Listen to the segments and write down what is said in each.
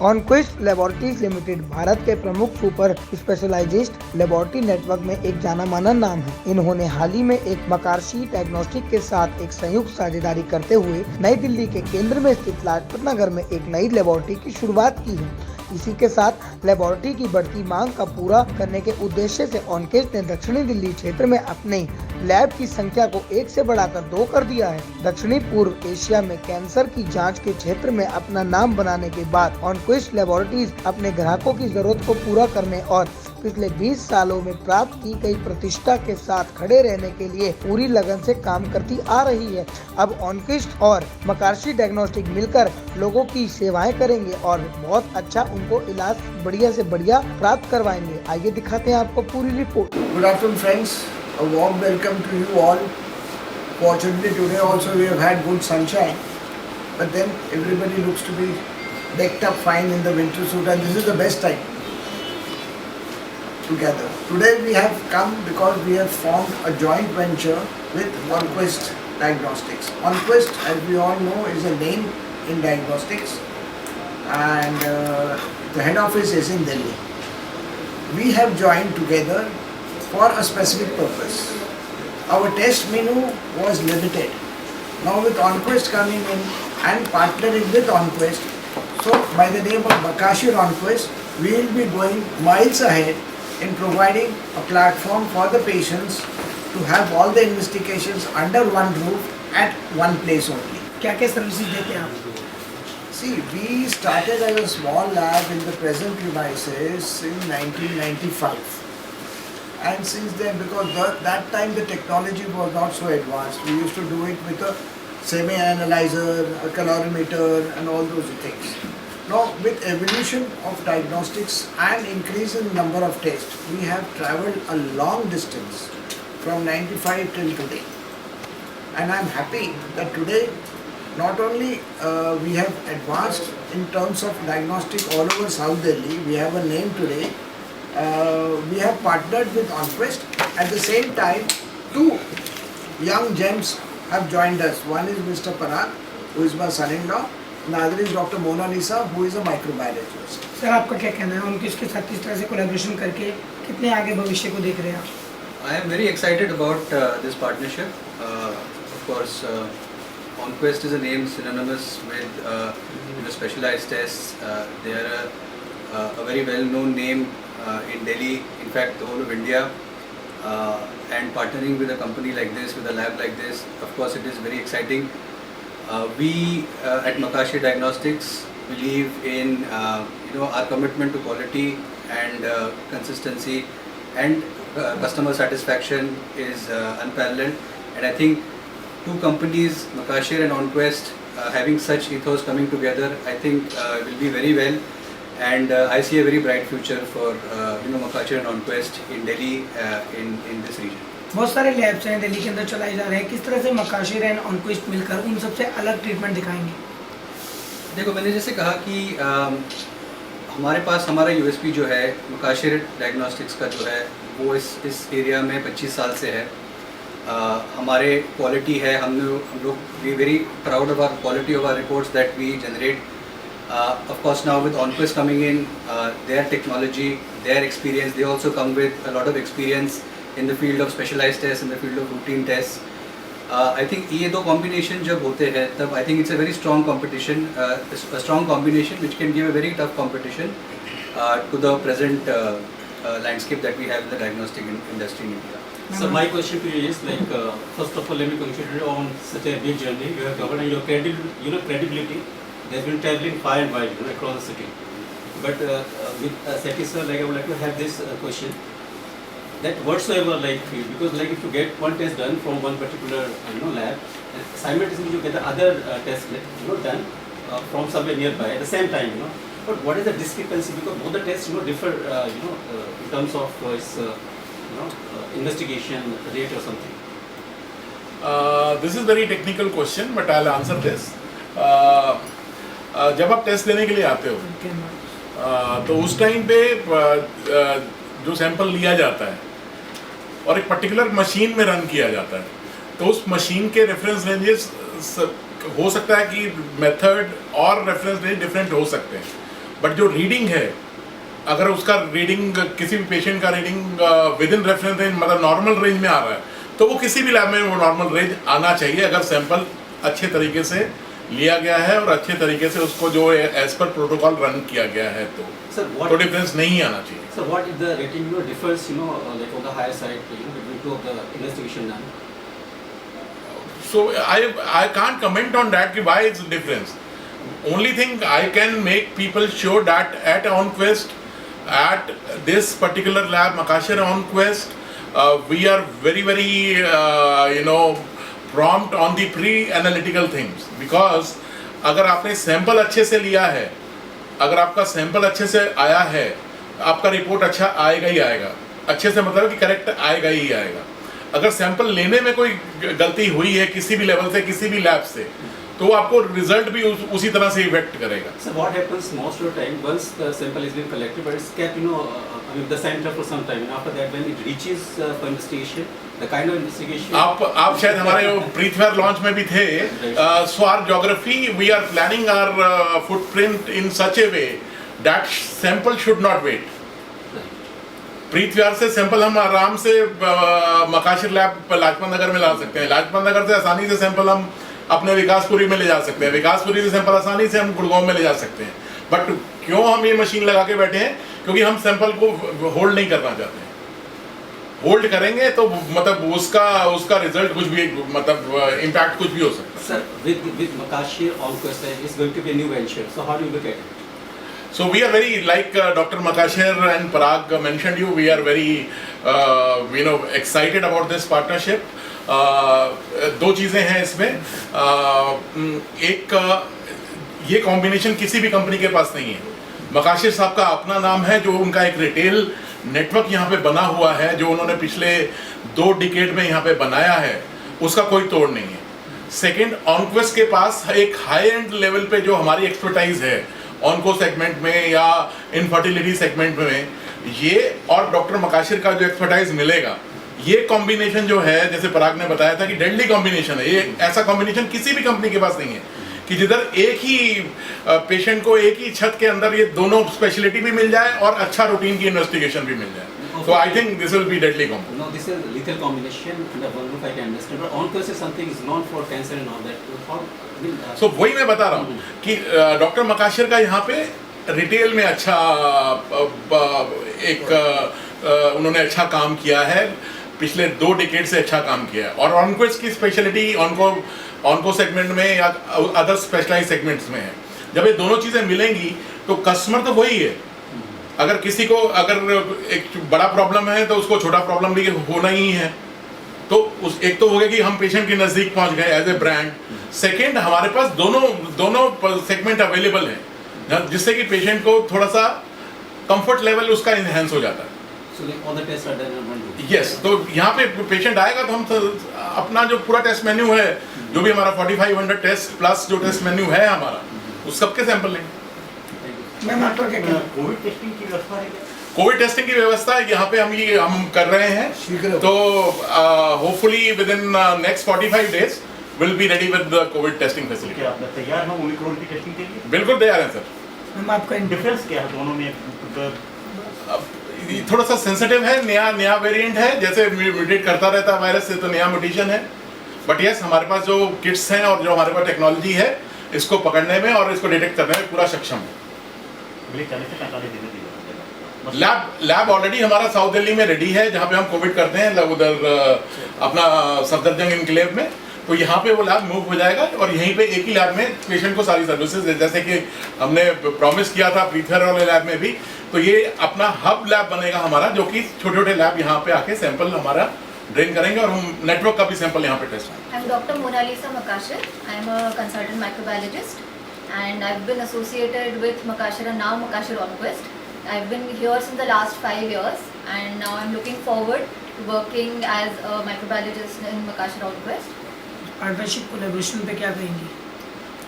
ऑनक्वेस्ट laboratories limited Bharat के प्रमुख super specialised laboratory network में एक जाना माना नाम है। इन्होंने हाल ही में एक मकार्शी डायग्नोस्टिक के साथ एक संयुक्त साझेदारी करते हुए नई दिल्ली के केंद्र में स्थित लाजपत नगर में एक नई लेबोरेटरी की शुरुआत की है। इसी के साथ लेबोरेटरी की बढ़ती मांग का पूरा करने के उद्देश्य से ऑनक्वेस्ट ने दक्षिणी दिल्ली क्षेत्र में अपने लैब की संख्या को 1 से बढ़ाकर 2 कर दिया है। दक्षिणी पूर्व एशिया में कैंसर की जांच के क्षेत्र में अपना नाम बनाने के बाद ऑनक्वेस्ट लेबोरेटरीज अपने ग्राहकों की जरूरत को पूरा करने और पिछले 20 सालों में प्राप्त की गई प्रतिष्ठा के साथ खड़े रहने के लिए पूरी लगन से काम करती आ रही है। अब ऑनक्वेस्ट और मकार्शी डायग्नोस्टिक मिलकर लोगों की सेवाएं करेंगे और बहुत अच्छा उनको इलाज बढ़िया से बढ़िया प्राप्त करवाएंगे। आइए दिखाते हैं आपको पूरी report. Good afternoon friends, a warm welcome to you all. Fortunately today also we have had good sunshine, but then everybody looks to be decked up fine in the winter suit, and this is the best time together. Today we have come because we have formed a joint venture with OneQuest Diagnostics. OneQuest, as we all know, is a name in diagnostics, and the head office is in Delhi. We have joined together for a specific purpose. Our test menu was limited. Now with OnQuest coming in and partnering with OnQuest, so by the name of Makashi OnQuest, we will be going miles ahead in providing a platform for the patients to have all the investigations under one roof at one place only. क्या क्या services देते हैं आप? See, we started as a small lab in the present premises in 1995. And since then, because that time the technology was not so advanced, we used to do it with a semi-analyzer, a calorimeter and all those things. Now, with evolution of diagnostics and increase in number of tests, we have travelled a long distance from 95 till today. And I am happy that today not only we have advanced in terms of diagnostic all over South Delhi, we have a name today. We have partnered with OnQuest. At the same time, 2 young gems have joined us. One is Mr. Parag, who is my son-in-law. The other is Dr. Mona Lisa, who is a microbiologist. Sir आपका क्या कहना है उनके इसके साथ इस तरह से कोलैबोरेशन करके कितने आगे भविष्य को देख रहे हैं आप? I am very excited about this partnership. Of course, OnQuest is a name synonymous with specialized tests. They are a very well-known name in Delhi, in fact the whole of India, and partnering with a company like this, with a lab like this, of course it is very exciting. We at Makashi Diagnostics believe in our commitment to quality and consistency, and customer satisfaction is unparalleled, and I think 2 companies, Makashi and OnQuest, having such ethos coming together, I think will be very well. And I see a very bright future for Makashi and OnQuest in Delhi, in this region. बहुत सारे labs हैं दिल्ली के अंदर चलाए जा रहे हैं, किस तरह से मकाशी एंड ऑनक्वेस्ट मिलकर उन सबसे अलग ट्रीटमेंट दिखाएंगे? देखो, मैंने जैसे कहा कि हमारे पास हमारा यूएसपी जो है मकाशी डायग्नोस्टिक्स का जो है वो इस एरिया में 25 साल से है। हमारे क्वालिटी है, हम लोग we very proud of our quality of our reports that we generate. Of course, now with OnQuest coming in, their technology, their experience, they also come with a lot of experience in the field of specialized tests, in the field of routine tests. I think ये 2 combination जब होते हैं तब I think it's a very strong competition, a strong combination which can give a very tough competition to the present landscape that we have in the diagnostic industry in India. So my question to you is like, first of all, let me congratulate you on such a big journey you have covered, and your credibility. They've been traveling far and wide across the city. But with Sethi sir, like I would like to have this question, that whatsoever because if you get one test done from one particular lab, and simultaneously you get the other test done from somewhere nearby at the same time, But what is the discrepancy? Because both the tests differ, in terms of its investigation rate or something. This is very technical question, but I'll answer this. जब आप test लेने के लिए आते हो तो उस time पे जो सैंपल लिया जाता है और एक पर्टिकुलर मशीन में रन किया जाता है, तो उस मशीन के रेफरेंस रेंजेस हो सकता है कि मेथड और रेफरेंस रेंज डिफरेंट हो सकते हैं, बट जो रीडिंग है, अगर उसका रीडिंग किसी भी पेशेंट का reading with in reference range मतलब नॉर्मल रेंज में आ रहा है, तो वो किसी भी लैब में वो नॉर्मल रेंज आना चाहिए, अगर सैंपल अच्छे तरीके से लिया गया है और अच्छे तरीके से उसको जो एज पर प्रोटोकॉल रन किया गया है, तो डिफरेंस नहीं आना चाहिए. So what is the rating, differs, like on the higher side, between two of the investigation done? So I can't comment on that कि why it's difference. Only thing I can make people sure that at OnQuest, at this particular lab, Makashir OnQuest, we are very prompt on the pre-analytical things, because अगर आपने sample अच्छे से लिया है, अगर आपका sample अच्छे से आया है, आपका रिपोर्ट अच्छा आएगा ही आएगा. अच्छे से मतलब कि करेक्ट आएगा ही आएगा. अगर सैंपल लेने में कोई गलती हुई है किसी भी लेवल से, किसी भी लैब से, तो आपको रिजल्ट भी उसी तरह से इफेक्ट करेगा. So what happens most of the time, once the sample is being collected, but it's kept, the center for some time, and after that when it reaches for investigation, the kind of investigation. आप शायद हमारे प्रीथवेयर launch में भी थे. So our geography, we are planning our footprint in such a way that sample should not wait. प्रीथवेयर से sample हम आराम से मकाशिर लैब लाजपत नगर में ला सकते हैं. लाजपत नगर से आसानी से सैंपल हम अपने विकासपुरी में ले जा सकते हैं. विकासपुरी से सैंपल आसानी से हम गुड़गांव में ले जा सकते हैं. बट क्यों हम ये मशीन लगा के बैठे हैं? क्योंकि हम सैंपल को होल्ड नहीं करना चाहते हैं. होल्ड करेंगे तो मतलब उसका रिजल्ट कुछ भी, मतलब इम्पैक्ट कुछ भी हो सकता है. Sir, with Makashir OnQuest, it's going to be a new venture. So how do you look at it? So we are very, like Dr. Makashir and Parag mentioned you, we are very excited about this partnership. दो चीज़ें हैं इसमें. एक ये combination किसी भी company के पास नहीं है. मकाशिर साहब का अपना नाम है, जो उनका एक रिटेल नेटवर्क यहाँ पे बना हुआ है, जो उन्होंने पिछले 2 डिकेड में यहाँ पे बनाया है, उसका कोई तोड़ नहीं है. सेकंड, ऑनक्वेस्ट के पास एक हाई एंड लेवल पे जो हमारी एक्सपर्टाइज है ऑनको सेगमेंट में या इनफर्टिलिटी सेगमेंट में, ये और डॉक्टर मकाशिर का जो एक्सपर्टाइज मिलेगा, ये कॉम्बिनेशन जो है, जैसे पराग ने बताया था कि डेडली कॉम्बिनेशन है. ये ऐसा कॉम्बिनेशन किसी भी कंपनी के पास नहीं है कि जिधर एक ही पेशेंट को एक ही छत के अंदर ये दोनों स्पेशलिटी भी मिल जाए और अच्छा रूटीन की इन्वेस्टिगेशन भी मिल जाए. So I think this will be deadly combo. No, this is lethal combination, and the one group I can understand. But OnQuest is something is known for cancer and all that. How? So वही मैं बता रहा हूँ कि doctor मकाशिर का यहाँ पे retail में अच्छा उन्होंने अच्छा काम किया है, पिछले 2 डिकेड से अच्छा काम किया है. और ऑनक्वेस्ट की स्पेशलिटी ऑनको सेगमेंट में या अदर स्पेशलाइज सेगमेंट्स में है. जब ये दोनों चीज़ें मिलेंगी तो कस्टमर तो वही है. अगर किसी को एक बड़ा प्रॉब्लम है तो उसको छोटा प्रॉब्लम भी होना ही है. तो एक तो हो गया कि हम पेशेंट के नज़दीक पहुंच गए एज ए ब्रांड. सेकेंड, हमारे पास दोनों सेगमेंट अवेलेबल हैं, जिससे कि पेशेंट को थोड़ा सा कंफर्ट लेवल उसका इनहेंस हो जाता है. So like all the tests are done in one room. Yes, तो यहाँ पे पेशेंट आएगा तो हम अपना जो पूरा टेस्ट मेन्यू है, जो भी हमारा 4500 टेस्ट प्लस जो टेस्ट मेन्यू है हमारा, उस सबके सैंपल लेंगे. मैम आपका क्या कहना है? कोविड टेस्टिंग की व्यवस्था है क्या? कोविड टेस्टिंग की व्यवस्था यहाँ पे हम कर रहे हैं. तो hopefully with in next 45 days will be ready with the Covid testing facility. क्या आप तैयार हैं ओमिक्रॉन की टेस्टिंग के लिए? बिल्कुल तैयार हैं सर. मैम आपका डिफरेंस क्या है दोनों में? ये थोड़ा सा सेंसिटिव है, नया वेरिएंट है, जैसे म्यूटेट करता रहता है वायरस से, तो नया म्यूटेशन है. बट यस, हमारे पास जो किट्स हैं और जो हमारे पास टेक्नोलॉजी है, इसको पकड़ने में और इसको डिटेक्ट करने में पूरा सक्षम है. 40 से 45 दिन में लैब ऑलरेडी हमारा साउथ दिल्ली में रेडी है, जहाँ पे हम कोविड करते हैं, उधर अपना सफदरजंग इनक्लेव में. तो यहाँ पे वो लैब मूव हो जाएगा और यहीं पे एक ही लैब में पेशेंट को सारी सर्विसेज, जैसे कि हमने प्रॉमिस किया था प्रीथवेयर वाले लैब में भी, तो ये अपना हब लैब बनेगा हमारा, जो कि छोटे लैब यहाँ पे आके सैंपल हमारा ड्रेन करेंगे और हम नेटवर्क का भी सैंपल यहाँ पे टेस्ट करेंगे. I'm Dr. Monalisa Makashir. I'm a consultant microbiologist and I've been associated with Makashir and now Makashir OnQuest. I've been here since the last 5 years and now I'm looking forward to working as a microbiologist in Makashir OnQuest. Partnership collaboration पे क्या कहेंगी?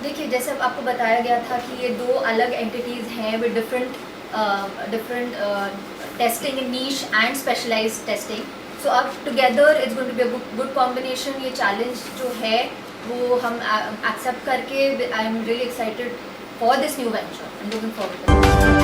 देखिए, जैसे अब आपको बताया गया था कि ये 2 अलग एंटिटीज़ हैं with different testing in niche and specialised testing. So अब together it's going to be a good combination. ये चैलेंज जो है वो हम एक्सेप्ट करके I am really excited for this new venture. I am looking forward to it.